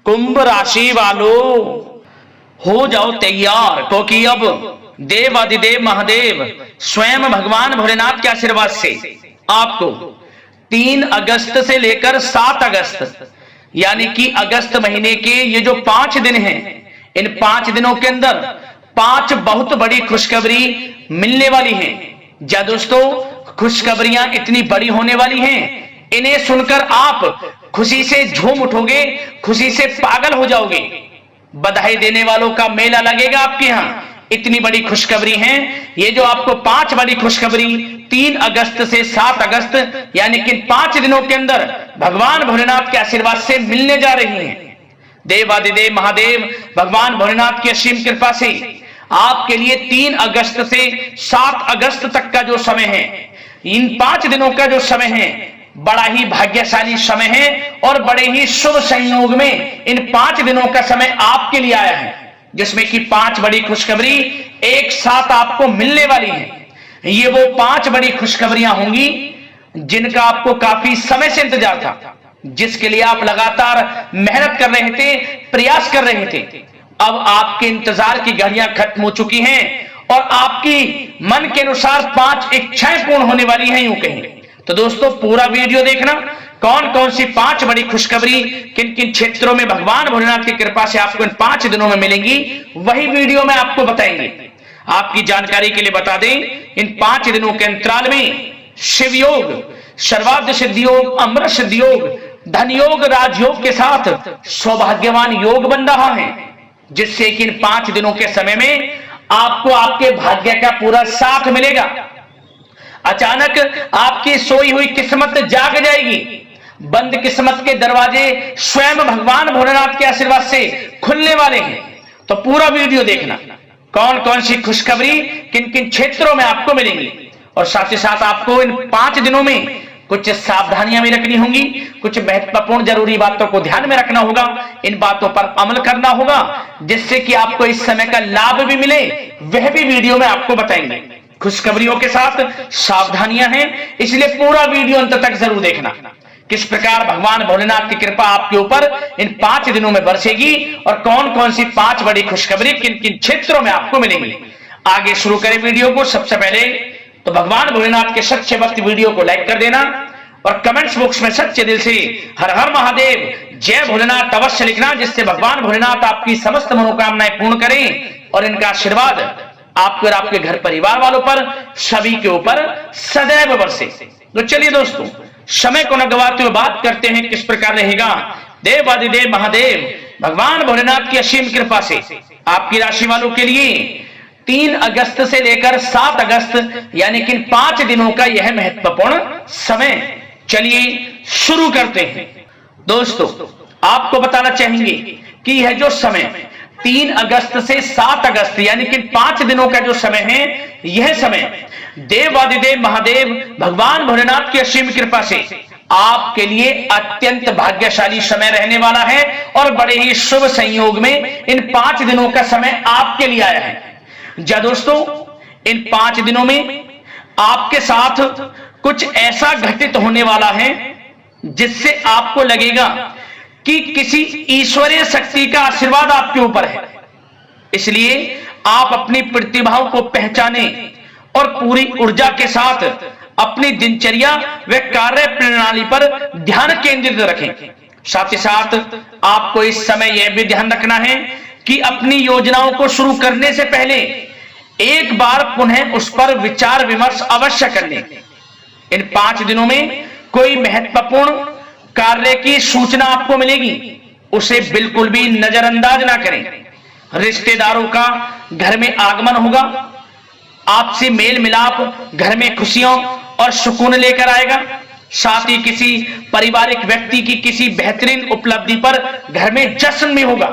कुंभ राशि वालों हो जाओ तैयार, क्योंकि अब देवाधिदेव महादेव स्वयं भगवान भोलेनाथ के आशीर्वाद से आपको 3 अगस्त से लेकर 7 अगस्त यानी कि अगस्त महीने के ये जो 5 दिन हैं, इन 5 दिनों के अंदर 5 बहुत बड़ी खुशखबरी मिलने वाली हैं। जा दोस्तों, खुशखबरियां इतनी बड़ी होने वाली हैं, इन्हें सुनकर आप खुशी से झूम उठोगे, खुशी से पागल हो जाओगे। बधाई देने वालों का मेला लगेगा आपके यहां। इतनी बड़ी खुशखबरी है ये, जो आपको 5 बड़ी खुशखबरी 3 अगस्त से 7 अगस्त यानी कि 5 दिनों के अंदर भगवान भोलेनाथ के आशीर्वाद से मिलने जा रही हैं। देवाधिदेव महादेव भगवान भोलेनाथ की असीम कृपा से आपके लिए 3 अगस्त से 7 अगस्त तक का जो समय है, इन 5 दिनों का जो समय है, बड़ा ही भाग्यशाली समय है और बड़े ही शुभ संयोग में इन 5 दिनों का समय आपके लिए आया है, जिसमें कि 5 बड़ी खुशखबरी एक साथ आपको मिलने वाली है। ये वो 5 बड़ी खुशखबरियां होंगी जिनका आपको काफी समय से इंतजार था, जिसके लिए आप लगातार मेहनत कर रहे थे, प्रयास कर रहे थे। अब आपके इंतजार की घड़ियां खत्म हो चुकी हैं और आपकी मन के अनुसार 5 इच्छाएं पूर्ण होने वाली हैं, यूं कहें तो। दोस्तों, पूरा वीडियो देखना, कौन कौन सी 5 बड़ी खुशखबरी किन किन क्षेत्रों में भगवान भोलेनाथ की कृपा से आपको इन 5 दिनों में मिलेंगी, वही वीडियो में आपको बताएंगे। आपकी जानकारी के लिए बता दें, इन 5 दिनों के अंतराल में शिव योग, सर्वार्थ सिद्धि योग, अमृत सिद्धि योग, धन योग, राजयोग के साथ सौभाग्यवान योग बन रहा है, जिससे कि इन 5 दिनों के समय में आपको आपके भाग्य का पूरा साथ मिलेगा। अचानक आपकी सोई हुई किस्मत जाग जाएगी, बंद किस्मत के दरवाजे स्वयं भगवान भोलेनाथ के आशीर्वाद से खुलने वाले हैं। तो पूरा वीडियो देखना, कौन कौन सी खुशखबरी किन किन क्षेत्रों में आपको मिलेंगी, और साथ ही साथ आपको इन 5 दिनों में कुछ सावधानियां भी रखनी होंगी, कुछ महत्वपूर्ण जरूरी बातों को ध्यान में रखना होगा, इन बातों पर अमल करना होगा, जिससे कि आपको इस समय का लाभ भी मिले, वह भी वीडियो में आपको बताएंगे। खुशखबरियों के साथ सावधानियां हैं, इसलिए पूरा वीडियो अंत तक जरूर देखना। किस प्रकार भगवान भोलेनाथ की कृपा आपके ऊपर इन 5 दिनों में बरसेगी और कौन कौन सी 5 बड़ी खुशखबरी किन किन क्षेत्रों में आपको मिलेंगी। आगे शुरू करें वीडियो को। सबसे पहले तो भगवान भोलेनाथ के सच्चे भक्त वीडियो को लाइक कर देना और कमेंट्स बॉक्स में सच्चे दिल से हर हर महादेव, जय भोलेनाथ अवश्य लिखना, जिससे भगवान भोलेनाथ आपकी समस्त मनोकामनाएं पूर्ण करें और इनका आशीर्वाद आपके और आपके घर परिवार वालों पर, सभी के ऊपर सदैव बरसे। तो चलिए दोस्तों, समय को न गवाते हुए बात करते हैं किस प्रकार रहेगा देवाधिदेव महादेव भगवान भोलेनाथ की असीम कृपा से आपकी राशि वालों के लिए 3 अगस्त से लेकर 7 अगस्त यानी कि 5 दिनों का यह महत्वपूर्ण समय। चलिए शुरू करते हैं। दोस्तों, आपको बताना चाहेंगे कि यह जो समय 3 अगस्त से 7 अगस्त यानी कि 5 दिनों का जो समय है, यह समय देवाधिदेव महादेव भगवान भोलेनाथ की असीम कृपा से आपके लिए अत्यंत भाग्यशाली समय रहने वाला है और बड़े ही शुभ संयोग में इन 5 दिनों का समय आपके लिए आया है। जा दोस्तों, इन 5 दिनों में आपके साथ कुछ ऐसा घटित होने वाला है जिससे आपको लगेगा कि किसी ईश्वरीय शक्ति का आशीर्वाद आपके ऊपर है। इसलिए आप अपनी प्रतिभाओं को पहचाने और पूरी ऊर्जा के साथ अपनी दिनचर्या व कार्य प्रणाली पर ध्यान केंद्रित रखें। साथ ही साथ आपको इस समय यह भी ध्यान रखना है कि अपनी योजनाओं को शुरू करने से पहले एक बार पुनः उस पर विचार विमर्श अवश्य कर लें। इन 5 दिनों में कोई महत्वपूर्ण कार्य की सूचना आपको मिलेगी, उसे बिल्कुल भी नजरअंदाज ना करें। रिश्तेदारों का घर में आगमन होगा, आपसी मेल मिलाप घर में खुशियों और सुकून लेकर आएगा। साथ ही किसी पारिवारिक व्यक्ति की किसी बेहतरीन उपलब्धि पर घर में जश्न भी होगा।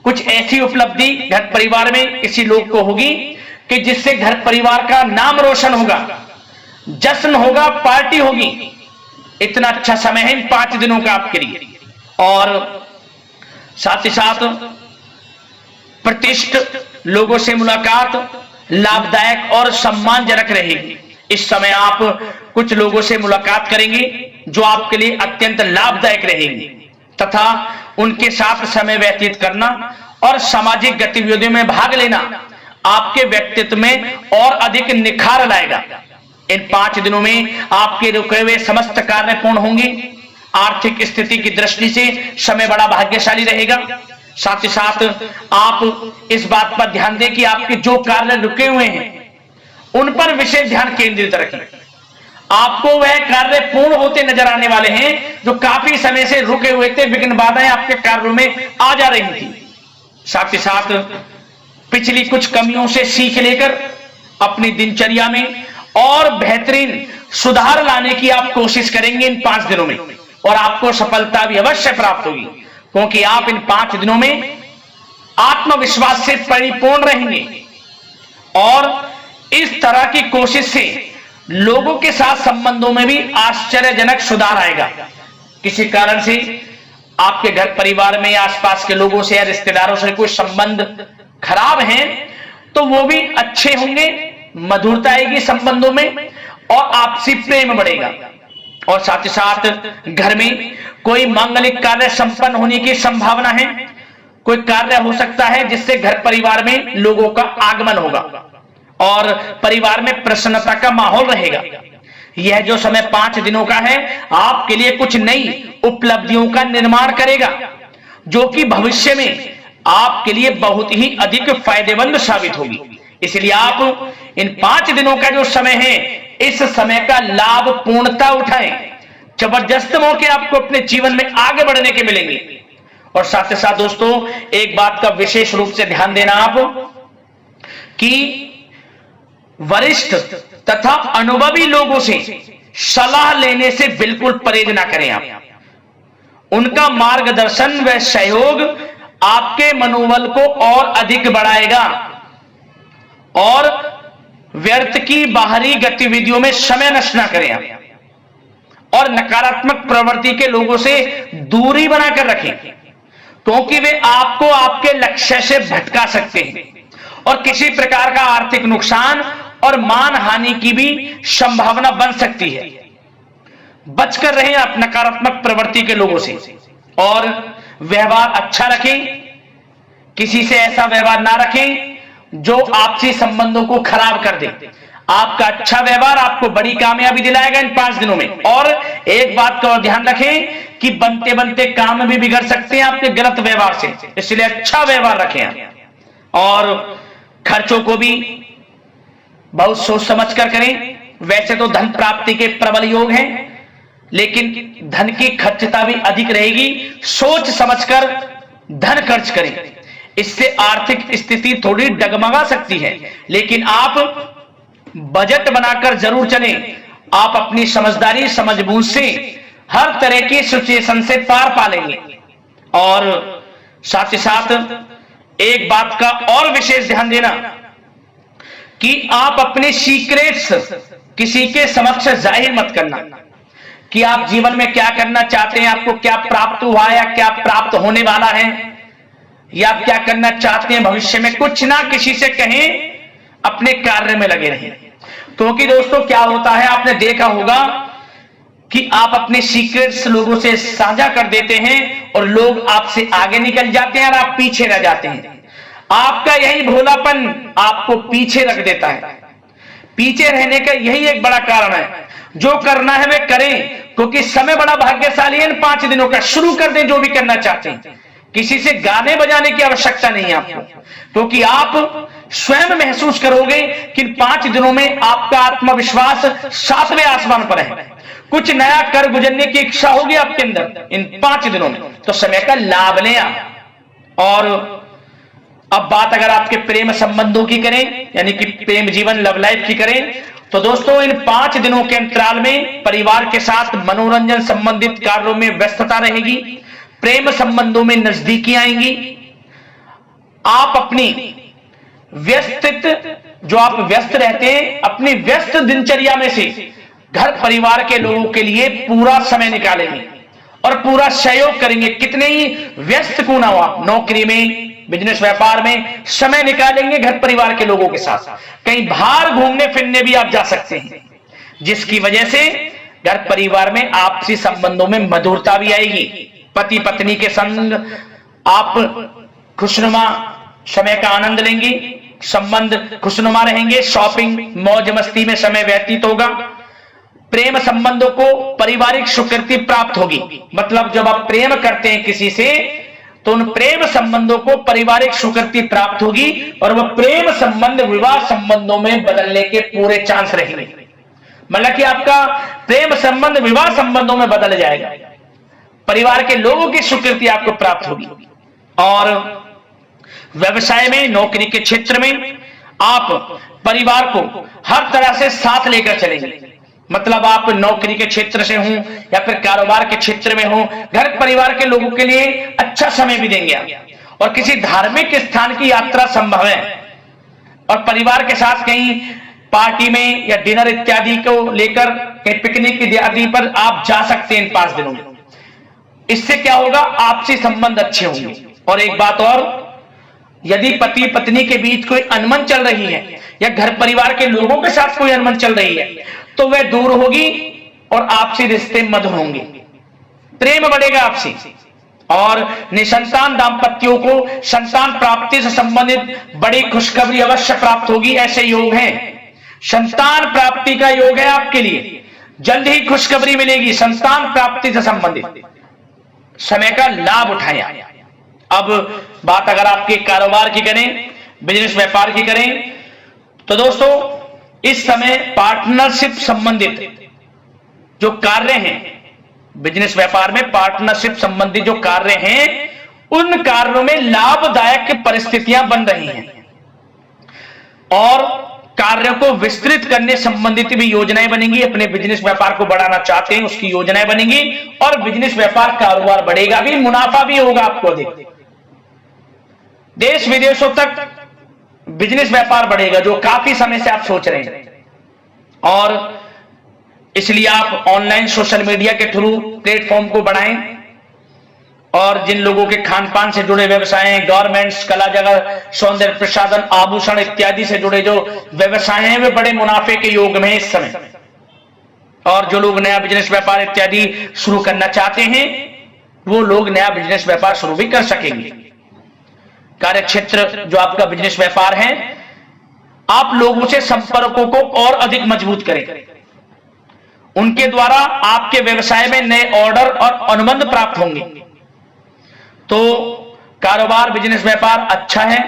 कुछ ऐसी उपलब्धि घर परिवार में किसी लोग को होगी कि जिससे घर परिवार का नाम रोशन होगा, जश्न होगा, पार्टी होगी। इतना अच्छा समय है इन 5 दिनों का आपके लिए। और साथ ही साथ प्रतिष्ठित लोगों से मुलाकात लाभदायक और सम्मानजनक रहेगी। इस समय आप कुछ लोगों से मुलाकात करेंगे जो आपके लिए अत्यंत लाभदायक रहेंगी, तथा उनके साथ समय व्यतीत करना और सामाजिक गतिविधियों में भाग लेना आपके व्यक्तित्व में और अधिक निखार लाएगा। इन 5 दिनों में आपके रुके हुए समस्त कार्य पूर्ण होंगे। आर्थिक स्थिति की दृष्टि से समय बड़ा भाग्यशाली रहेगा। साथ ही साथ आप इस बात पर ध्यान दें कि आपके जो कार्य रुके हुए हैं उन पर विशेष ध्यान केंद्रित रखें। आपको वह कार्य पूर्ण होते नजर आने वाले हैं जो काफी समय से रुके हुए थे, विघ्न बाधाएं आपके कार्यों में आ जा रही थी। साथ ही साथ पिछली कुछ कमियों से सीख लेकर अपनी दिनचर्या में और बेहतरीन सुधार लाने की आप कोशिश करेंगे इन 5 दिनों में, और आपको सफलता भी अवश्य प्राप्त होगी, क्योंकि आप इन 5 दिनों में आत्मविश्वास से परिपूर्ण रहेंगे और इस तरह की कोशिश से लोगों के साथ संबंधों में भी आश्चर्यजनक सुधार आएगा। किसी कारण से आपके घर परिवार में या आसपास के लोगों से या रिश्तेदारों से कोई संबंध खराब हैं तो वो भी अच्छे होंगे, मधुरता आएगी संबंधों में और आपसी प्रेम बढ़ेगा। और साथ ही साथ घर में कोई मांगलिक कार्य संपन्न होने की संभावना है। कोई कार्य हो सकता है जिससे घर परिवार में लोगों का आगमन होगा और परिवार में प्रसन्नता का माहौल रहेगा। यह जो समय 5 दिनों का है आपके लिए कुछ नई उपलब्धियों का निर्माण करेगा, जो कि भविष्य में आपके लिए बहुत ही अधिक फायदेमंद साबित होगी। इसलिए आप इन 5 दिनों का जो समय है इस समय का लाभ पूर्णता उठाएं। जबरदस्त मौके आपको अपने जीवन में आगे बढ़ने के मिलेंगे। और साथ ही साथ दोस्तों एक बात का विशेष रूप से ध्यान देना आप कि वरिष्ठ तथा अनुभवी लोगों से सलाह लेने से बिल्कुल परहेज ना करें। आप उनका मार्गदर्शन व सहयोग आपके मनोबल को और अधिक बढ़ाएगा और व्यर्थ की बाहरी गतिविधियों में समय नष्ट ना करें आप। और नकारात्मक प्रवृत्ति के लोगों से दूरी बनाकर रखें, क्योंकि वे आपको आपके लक्ष्य से भटका सकते हैं और किसी प्रकार का आर्थिक नुकसान और मान हानि की भी संभावना बन सकती है। बचकर रहें आप नकारात्मक प्रवृत्ति के लोगों से और व्यवहार अच्छा रखें। किसी से ऐसा व्यवहार ना रखें जो आपसी संबंधों को खराब कर दे। आपका अच्छा व्यवहार आपको बड़ी कामयाबी दिलाएगा इन 5 दिनों में। और एक बात का और ध्यान रखें कि बनते बनते काम भी बिगड़ सकते हैं आपके गलत व्यवहार से, इसलिए अच्छा व्यवहार रखें और खर्चों को भी बहुत सोच समझ कर करें। वैसे तो धन प्राप्ति के प्रबल योग हैं, लेकिन धन की खर्चता भी अधिक रहेगी। सोच समझकर धन खर्च करें, इससे आर्थिक स्थिति थोड़ी डगमगा सकती है, लेकिन आप बजट बनाकर जरूर चलें। आप अपनी समझदारी समझबूझ से हर तरह की सिचुएशन से पार पा लेंगे। और साथ ही साथ एक बात का और विशेष ध्यान देना कि आप अपने सीक्रेट्स किसी के समक्ष जाहिर मत करना कि आप जीवन में क्या करना चाहते हैं, आपको क्या प्राप्त हुआ है या क्या प्राप्त होने वाला है, या आप क्या करना चाहते हैं भविष्य में। कुछ ना किसी से कहें, अपने कार्य में लगे रहें। क्योंकि दोस्तों क्या होता है, आपने देखा होगा कि आप अपने सीक्रेट्स लोगों से साझा कर देते हैं और लोग आपसे आगे निकल जाते हैं और आप पीछे रह जाते हैं। आपका यही भोलापन आपको पीछे रख देता है। पीछे रहने का यही एक बड़ा कारण है। जो करना है वे करें, क्योंकि समय बड़ा भाग्यशाली है। इन 5 दिनों का शुरू कर दें जो भी करना चाहते हैं। किसी से गाने बजाने की आवश्यकता नहीं है आपको, क्योंकि आप स्वयं महसूस करोगे कि 5 दिनों में आपका आत्मविश्वास 7वें आसमान पर है। कुछ नया कर गुजरने की इच्छा होगी आपके अंदर इन 5 दिनों में, तो समय का लाभ लें आप। और अब बात अगर आपके प्रेम संबंधों की करें, यानी कि प्रेम जीवन लव लाइफ की करें, तो दोस्तों इन 5 दिनों के अंतराल में परिवार के साथ मनोरंजन संबंधित कार्यों में व्यस्तता रहेगी। प्रेम संबंधों में नजदीकी आएंगी। आप अपनी जो आप व्यस्त रहते हैं, अपनी व्यस्त दिनचर्या में से घर परिवार के लोगों के लिए पूरा समय निकालेंगे और पूरा सहयोग करेंगे। कितने ही व्यस्त क्यों ना हो आप, नौकरी में, बिजनेस व्यापार में समय निकालेंगे घर परिवार के लोगों के साथ। कहीं बाहर घूमने फिरने भी आप जा सकते हैं, जिसकी वजह से घर परिवार में आपसी संबंधों में मधुरता भी आएगी पति पत्नी के संग आप खुशनुमा समय का आनंद लेंगी, संबंध खुशनुमा रहेंगे, शॉपिंग मौज मस्ती में समय व्यतीत होगा। प्रेम संबंधों को पारिवारिक स्वीकृति प्राप्त होगी, मतलब जब आप प्रेम करते हैं किसी से तो उन प्रेम संबंधों को पारिवारिक स्वीकृति प्राप्त होगी और वह प्रेम संबंध विवाह संबंधों में बदलने के पूरे चांस रहेंगे। मतलब कि आपका प्रेम संबंध विवाह संबंधों में बदल जाएगा, परिवार के लोगों की स्वीकृति आपको प्राप्त होगी। और व्यवसाय में, नौकरी के क्षेत्र में आप परिवार को हर तरह से साथ लेकर चलेंगे, मतलब आप नौकरी के क्षेत्र से हों या फिर कारोबार के क्षेत्र में हो, घर परिवार के लोगों के लिए अच्छा समय भी देंगे आप। और किसी धार्मिक स्थान की यात्रा संभव है और परिवार के साथ कहीं पार्टी में या डिनर इत्यादि को लेकर कहीं पिकनिक इत्यादि पर आप जा सकते हैं इन 5 दिनों में। इससे क्या होगा, आपसी संबंध अच्छे होंगे। और एक बात और, यदि पति पत्नी के बीच कोई अनबन चल रही है या घर परिवार के लोगों के साथ कोई अनबन चल रही है तो वह दूर होगी और आपसी रिश्ते मधुर होंगे, प्रेम बढ़ेगा आपसी। और निसंतान दाम्पत्यों को संतान प्राप्ति से संबंधित बड़ी खुशखबरी अवश्य प्राप्त होगी। ऐसे योग हैं, संतान प्राप्ति का योग है आपके लिए, जल्द ही खुशखबरी मिलेगी संतान प्राप्ति से संबंधित। समय का लाभ उठाएं। अब बात अगर आपके कारोबार की करें, बिजनेस व्यापार की करें, तो दोस्तों इस समय पार्टनरशिप संबंधित जो कार्य हैं, बिजनेस व्यापार में पार्टनरशिप संबंधित जो कार्य हैं, उन कार्यों में लाभदायक परिस्थितियां बन रही हैं और कार्यों को विस्तृत करने संबंधित भी योजनाएं बनेंगी। अपने बिजनेस व्यापार को बढ़ाना चाहते हैं उसकी योजनाएं बनेंगी और बिजनेस व्यापार कारोबार बढ़ेगा भी, मुनाफा भी होगा आपको अधिक। देश विदेशों तक बिजनेस व्यापार बढ़ेगा जो काफी समय से आप सोच रहे हैं। और इसलिए आप ऑनलाइन सोशल मीडिया के थ्रू प्लेटफॉर्म को बढ़ाएं और जिन लोगों के खान पान से जुड़े व्यवसाय हैं, गारमेंट्स, कला जगत, सौंदर्य प्रसाधन, आभूषण इत्यादि से जुड़े जो व्यवसाय हैं वे बड़े मुनाफे के योग में इस समय। और जो लोग नया बिजनेस व्यापार इत्यादि शुरू करना चाहते हैं वो लोग नया बिजनेस व्यापार शुरू भी कर सकेंगे। कार्य क्षेत्र जो आपका बिजनेस व्यापार है, आप लोगों से संपर्कों को और अधिक मजबूत करें, उनके द्वारा आपके व्यवसाय में नए ऑर्डर और अनुबंध प्राप्त होंगे। तो कारोबार बिजनेस व्यापार अच्छा है,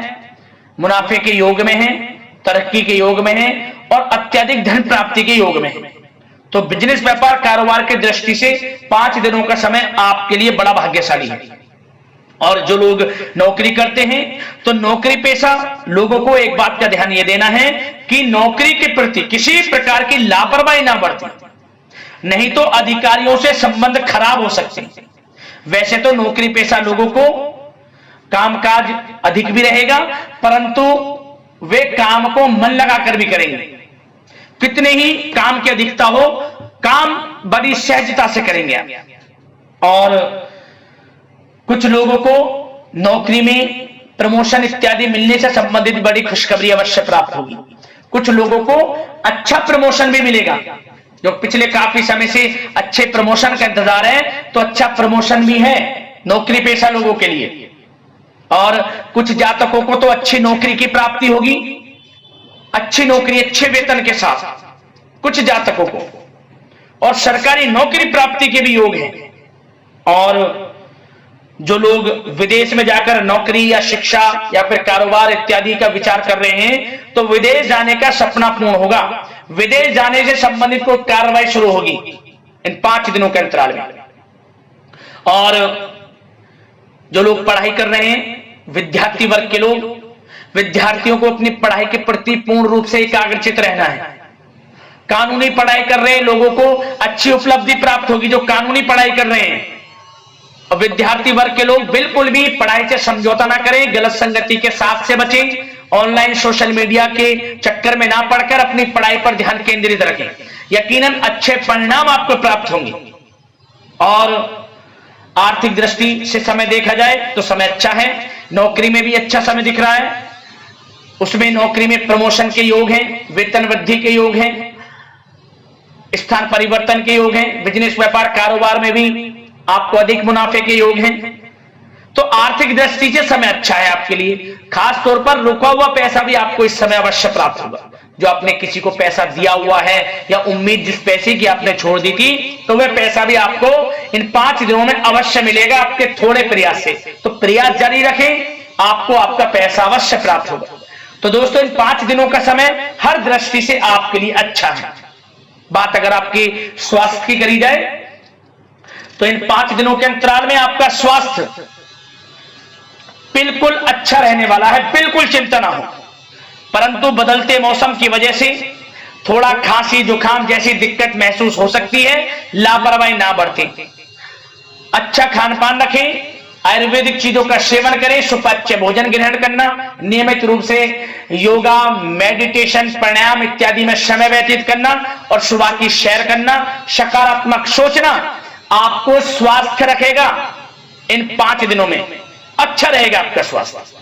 मुनाफे के योग में है, तरक्की के योग में है और अत्यधिक धन प्राप्ति के योग में है। तो बिजनेस व्यापार कारोबार की दृष्टि से 5 दिनों का समय आपके लिए बड़ा भाग्यशाली है। और जो लोग नौकरी करते हैं तो नौकरी पेशा लोगों को एक बात का ध्यान यह देना है कि नौकरी के प्रति किसी प्रकार की लापरवाही ना बरतें, नहीं तो अधिकारियों से संबंध खराब हो सकते हैं। वैसे तो नौकरी पेशा लोगों को कामकाज अधिक भी रहेगा, परंतु वे काम को मन लगाकर भी करेंगे। कितने ही काम की अधिकता हो, काम बड़ी सहजता से करेंगे आप। और कुछ लोगों को नौकरी में प्रमोशन इत्यादि मिलने से संबंधित बड़ी खुशखबरी अवश्य प्राप्त होगी। कुछ लोगों को अच्छा प्रमोशन भी मिलेगा, जो पिछले काफी समय से अच्छे प्रमोशन का इंतजार है तो अच्छा प्रमोशन भी है नौकरी पेशा लोगों के लिए। और कुछ जातकों को तो अच्छी नौकरी की प्राप्ति होगी, अच्छी नौकरी अच्छे वेतन के साथ कुछ जातकों को, और सरकारी नौकरी प्राप्ति के भी योग हैं। और जो लोग विदेश में जाकर नौकरी या शिक्षा या फिर कारोबार इत्यादि का विचार कर रहे हैं तो विदेश जाने का सपना पूर्ण होगा। विदेश जाने से संबंधित कोई कार्रवाई शुरू होगी इन 5 दिनों के अंतराल में। और जो लोग पढ़ाई कर रहे हैं, विद्यार्थी वर्ग के लोग, विद्यार्थियों को अपनी पढ़ाई के प्रति पूर्ण रूप से एकाग्रचित रहना है। कानूनी पढ़ाई कर रहे लोगों को अच्छी उपलब्धि प्राप्त होगी जो कानूनी पढ़ाई कर रहे हैं। और विद्यार्थी वर्ग के लोग बिल्कुल भी पढ़ाई से समझौता ना करें, गलत संगति के साथ से बचें, ऑनलाइन सोशल मीडिया के चक्कर में ना पड़कर अपनी पढ़ाई पर ध्यान केंद्रित रखें। यकीनन अच्छे परिणाम आपको प्राप्त होंगे। और आर्थिक दृष्टि से समय देखा जाए तो समय अच्छा है, नौकरी में भी अच्छा समय दिख रहा है, उसमें नौकरी में प्रमोशन के योग हैं, वेतन वृद्धि के योग हैं, स्थान परिवर्तन के योग हैं। बिजनेस व्यापार कारोबार में भी आपको अधिक मुनाफे के योग हैं। तो आर्थिक दृष्टि से समय अच्छा है आपके लिए। खास तौर पर रुका हुआ पैसा भी आपको इस समय अवश्य प्राप्त होगा। जो आपने किसी को पैसा दिया हुआ है या उम्मीद जिस पैसे की आपने छोड़ दी थी, तो वह पैसा भी आपको इन 5 दिनों में अवश्य मिलेगा आपके थोड़े प्रयास से। तो प्रयास जारी रखें, आपको आपका पैसा अवश्य प्राप्त होगा। तो दोस्तों, इन 5 दिनों का समय हर दृष्टि से आपके लिए अच्छा है। बात अगर आपकी स्वास्थ्य की करी जाए तो इन 5 दिनों के अंतराल में आपका स्वास्थ्य बिल्कुल अच्छा रहने वाला है, बिल्कुल चिंता ना हो। परंतु बदलते मौसम की वजह से थोड़ा खांसी जुकाम जैसी दिक्कत महसूस हो सकती है, लापरवाही ना बरतें। अच्छा खान पान रखें, आयुर्वेदिक चीजों का सेवन करें, सुपाच्य भोजन ग्रहण करना, नियमित रूप से योगा, मेडिटेशन, प्राणायाम इत्यादि में समय व्यतीत करना और सुबह की सैर करना, सकारात्मक सोचना आपको स्वास्थ्य रखेगा। इन 5 दिनों में अच्छा रहेगा आपका स्वास्थ्य।